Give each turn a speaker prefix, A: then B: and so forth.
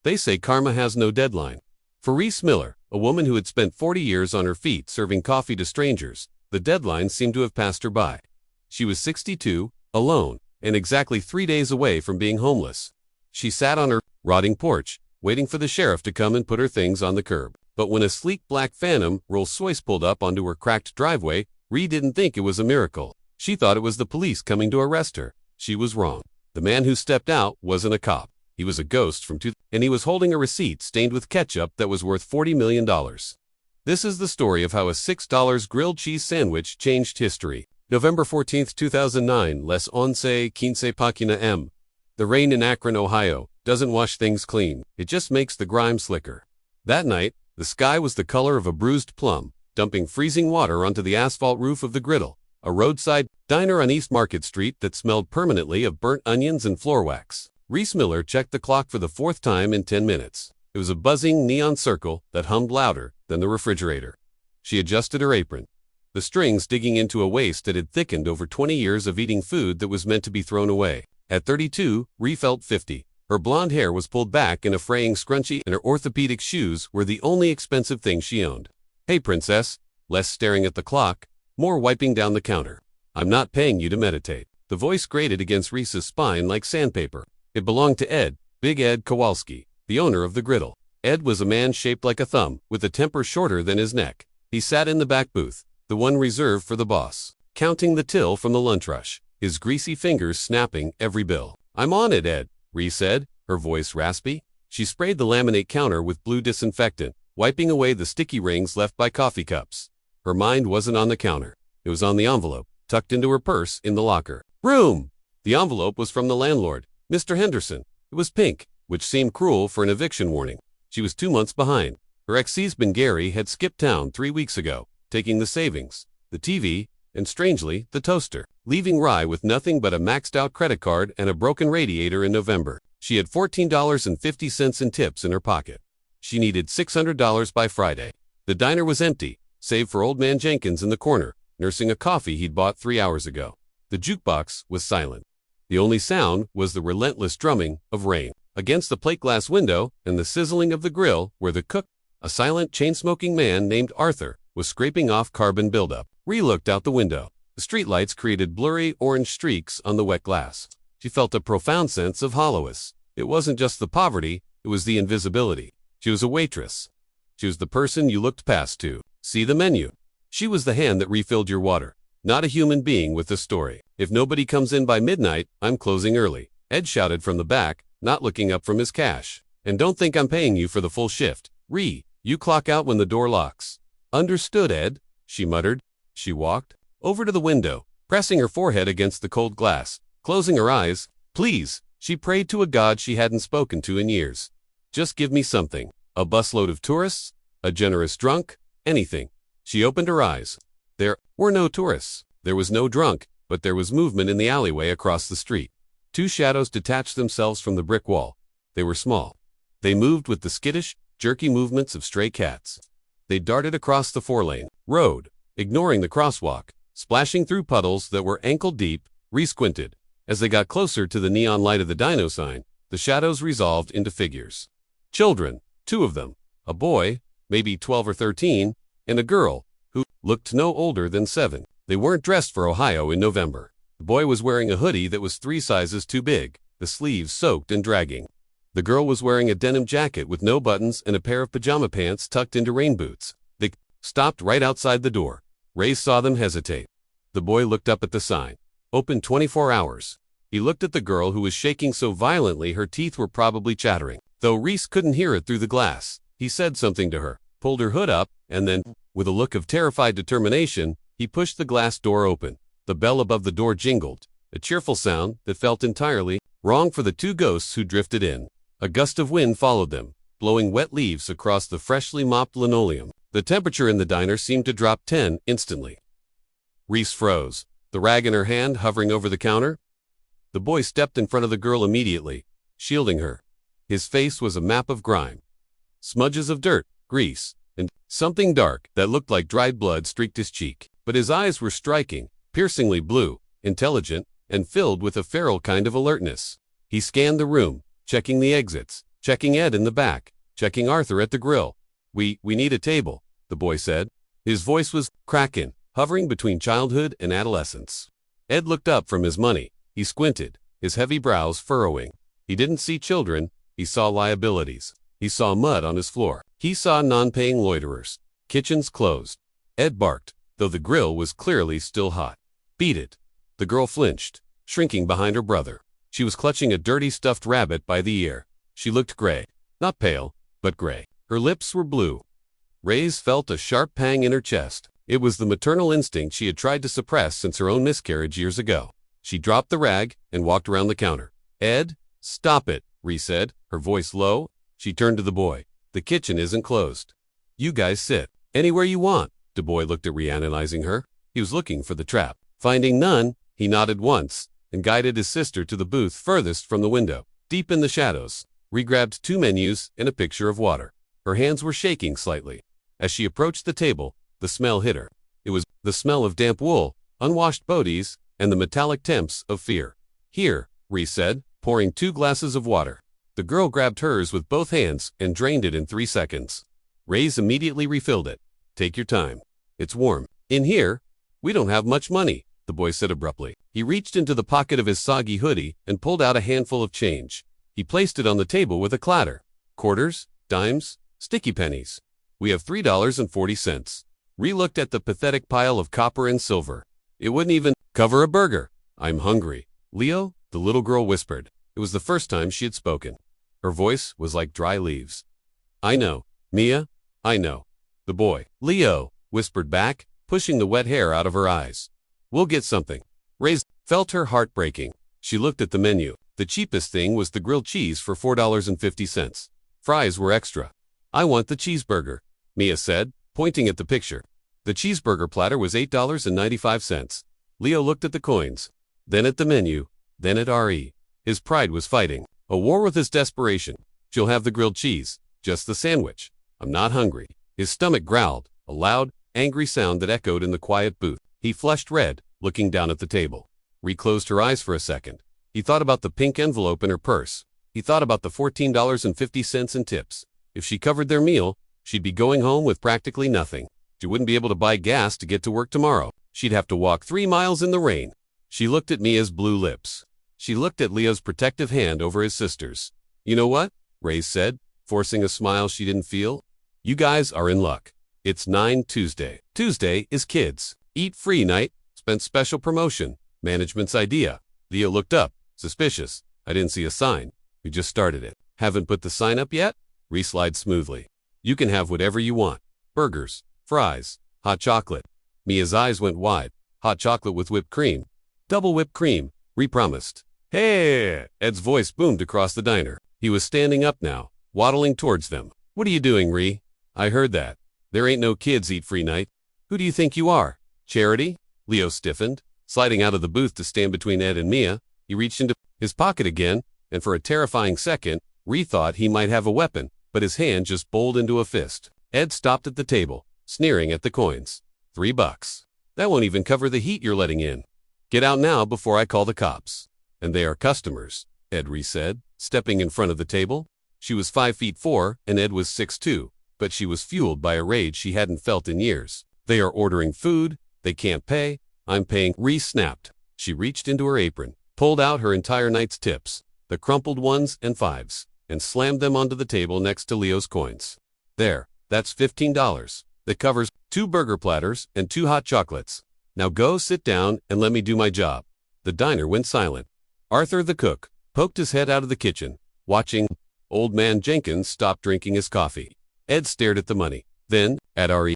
A: They say karma has no deadline. For Reese Miller, a woman who had spent 40 years on her feet serving coffee to strangers, the deadline seemed to have passed her by. She was 62, alone, and exactly 3 days away from being homeless. She sat on her rotting porch, waiting for the sheriff to come and put her things on the curb. But when a sleek black Phantom Rolls-Royce pulled up onto her cracked driveway, Ree didn't think it was a miracle. She thought it was the police coming to arrest her. She was wrong. The man who stepped out wasn't a cop. He was a ghost from and he was holding a receipt stained with ketchup that was worth $40 million. This is the story of how a $6 grilled cheese sandwich changed history. November 14, 2009, Les 11:15 Página M. The rain in Akron, Ohio, doesn't wash things clean. It just makes the grime slicker. That night, the sky was the color of a bruised plum, dumping freezing water onto the asphalt roof of the Griddle, a roadside diner on East Market Street that smelled permanently of burnt onions and floor wax. Reese Miller checked the clock for the 4th time in 10 minutes. It was a buzzing neon circle that hummed louder than the refrigerator. She adjusted her apron, the strings digging into a waist that had thickened over 20 years of eating food that was meant to be thrown away. At 32, Ree felt 50. Her blonde hair was pulled back in a fraying scrunchie, and her orthopedic shoes were the only expensive thing she owned. "Hey, princess," less staring at the clock, more wiping down the counter. "I'm not paying you to meditate." The voice grated against Reese's spine like sandpaper. It belonged to Ed, Big Ed Kowalski, the owner of the Griddle. Ed was a man shaped like a thumb, with a temper shorter than his neck. He sat in the back booth, the one reserved for the boss, counting the till from the lunch rush, his greasy fingers snapping every bill. "I'm on it, Ed," Ree said, her voice raspy. She sprayed the laminate counter with blue disinfectant, wiping away the sticky rings left by coffee cups. Her mind wasn't on the counter. It was on the envelope, tucked into her purse in the locker. Room! The envelope was from the landlord, Mr. Henderson. It was pink, which seemed cruel for an eviction warning. She was 2 months behind. Her ex-husband Gary had skipped town 3 weeks ago, taking the savings, the TV, and strangely, the toaster, leaving Rye with nothing but a maxed-out credit card and a broken radiator in November. She had $14.50 in tips in her pocket. She needed $600 by Friday. The diner was empty, save for old man Jenkins in the corner, nursing a coffee he'd bought 3 hours ago. The jukebox was silent. The only sound was the relentless drumming of rain against the plate glass window and the sizzling of the grill where the cook, a silent chain-smoking man named Arthur, was scraping off carbon buildup. Ree looked out the window. The streetlights created blurry orange streaks on the wet glass. She felt a profound sense of hollowness. It wasn't just the poverty, it was the invisibility. She was a waitress. She was the person you looked past to see the menu. She was the hand that refilled your water, not a human being with a story. "If nobody comes in by midnight, I'm closing early," Ed shouted from the back, not looking up from his cash. "And don't think I'm paying you for the full shift. Ree, you clock out when the door locks." "Understood, Ed," she muttered. She walked over to the window, pressing her forehead against the cold glass, closing her eyes. Please, she prayed to a God she hadn't spoken to in years. Just give me something. A busload of tourists? A generous drunk? Anything. She opened her eyes. There were no tourists. There was no drunk, but there was movement in the alleyway across the street. 2 shadows detached themselves from the brick wall. They were small. They moved with the skittish, jerky movements of stray cats. They darted across the 4-lane road, ignoring the crosswalk, splashing through puddles that were ankle-deep. Ree squinted. As they got closer to the neon light of the dino sign, the shadows resolved into figures. Children, 2 of them. A boy, maybe 12 or 13, and a girl, who looked no older than 7. They weren't dressed for Ohio in November. The boy was wearing a hoodie that was 3 sizes too big, the sleeves soaked and dragging. The girl was wearing a denim jacket with no buttons and a pair of pajama pants tucked into rain boots. They stopped right outside the door. Ray saw them hesitate. The boy looked up at the sign. Open 24 hours. He looked at the girl who was shaking so violently her teeth were probably chattering. Though Reese couldn't hear it through the glass, he said something to her, pulled her hood up, and then, with a look of terrified determination, he pushed the glass door open. The bell above the door jingled, a cheerful sound that felt entirely wrong for the 2 ghosts who drifted in. A gust of wind followed them, blowing wet leaves across the freshly mopped linoleum. The temperature in the diner seemed to drop 10 instantly. Reese froze, the rag in her hand hovering over the counter. The boy stepped in front of the girl immediately, shielding her. His face was a map of grime. Smudges of dirt, grease, and something dark that looked like dried blood streaked his cheek. But his eyes were striking, piercingly blue, intelligent, and filled with a feral kind of alertness. He scanned the room, checking the exits, checking Ed in the back, checking Arthur at the grill. We need a table, the boy said. His voice was cracking, hovering between childhood and adolescence. Ed looked up from his money. He squinted, his heavy brows furrowing. He didn't see children, he saw liabilities. He saw mud on his floor. He saw non-paying loiterers. Kitchens closed. Ed barked, though the grill was clearly still hot. Beat it. The girl flinched, shrinking behind her brother. She was clutching a dirty stuffed rabbit by the ear. She looked gray. Not pale, but gray. Her lips were blue. Ray's felt a sharp pang in her chest. It was the maternal instinct she had tried to suppress since her own miscarriage years ago. She dropped the rag and walked around the counter. Ed, stop it, Ree said, her voice low. She turned to the boy. The kitchen isn't closed. You guys sit anywhere you want. The boy looked at Ree, analyzing her. He was looking for the trap. Finding none, he nodded once and guided his sister to the booth furthest from the window. Deep in the shadows, Ree grabbed 2 menus and a pitcher of water. Her hands were shaking slightly. As she approached the table, the smell hit her. It was the smell of damp wool, unwashed bodies, and the metallic temps of fear. Here, Ree said, pouring 2 glasses of water. The girl grabbed hers with both hands and drained it in 3 seconds. Ray's immediately refilled it. Take your time. It's warm. In here, we don't have much money, the boy said abruptly. He reached into the pocket of his soggy hoodie and pulled out a handful of change. He placed it on the table with a clatter. Quarters, dimes, sticky pennies. We have $3.40. Ree looked at the pathetic pile of copper and silver. It wouldn't even cover a burger. I'm hungry. Leo, the little girl whispered. It was the first time she had spoken. Her voice was like dry leaves. I know, Mia, I know. The boy, Leo, whispered back, pushing the wet hair out of her eyes. We'll get something. Ray felt her heart breaking. She looked at the menu. The cheapest thing was the grilled cheese for $4.50. Fries were extra. I want the cheeseburger, Mia said, pointing at the picture. The cheeseburger platter was $8.95. Leo looked at the coins, then at the menu, then at Re. His pride was fighting a war with his desperation. She'll have the grilled cheese, just the sandwich. I'm not hungry. His stomach growled, a loud, angry sound that echoed in the quiet booth. He flushed red, looking down at the table. Ree closed her eyes for a second. He thought about the pink envelope in her purse. He thought about the $14.50 in tips. If she covered their meal, she'd be going home with practically nothing. She wouldn't be able to buy gas to get to work tomorrow. She'd have to walk 3 miles in the rain. She looked at Mia's blue lips. She looked at Leo's protective hand over his sister's. You know what? Ray said, forcing a smile she didn't feel. You guys are in luck. It's 9 Tuesday. Tuesday is kids. Eat free night. Spent special promotion. Management's idea. Leo looked up, suspicious. I didn't see a sign. We just started it. Haven't put the sign up yet? Ree slid smoothly. You can have whatever you want. Burgers, fries, hot chocolate. Mia's eyes went wide. Hot chocolate with whipped cream. Double whipped cream, Ree promised. Hey! Ed's voice boomed across the diner. He was standing up now, waddling towards them. What are you doing, Ree? I heard that. There ain't no kids eat free night. Who do you think you are? Charity? Leo stiffened, sliding out of the booth to stand between Ed and Mia. He reached into his pocket again, and for a terrifying second, Ree thought he might have a weapon, but his hand just bowled into a fist. Ed stopped at the table, sneering at the coins. $3. That won't even cover the heat you're letting in. Get out now before I call the cops. And they are customers, Ed said, stepping in front of the table. She was 5'4" and Ed was 6'2", but she was fueled by a rage she hadn't felt in years. They are ordering food, they can't pay, I'm paying. Ree snapped. She reached into her apron, pulled out her entire night's tips, the crumpled 1s and 5s, and slammed them onto the table next to Leo's coins. There, that's $15. That covers 2 burger platters and 2 hot chocolates. Now go sit down and let me do my job. The diner went silent. Arthur the cook poked his head out of the kitchen, watching. Old man Jenkins stopped drinking his coffee. Ed stared at the money, then at Re.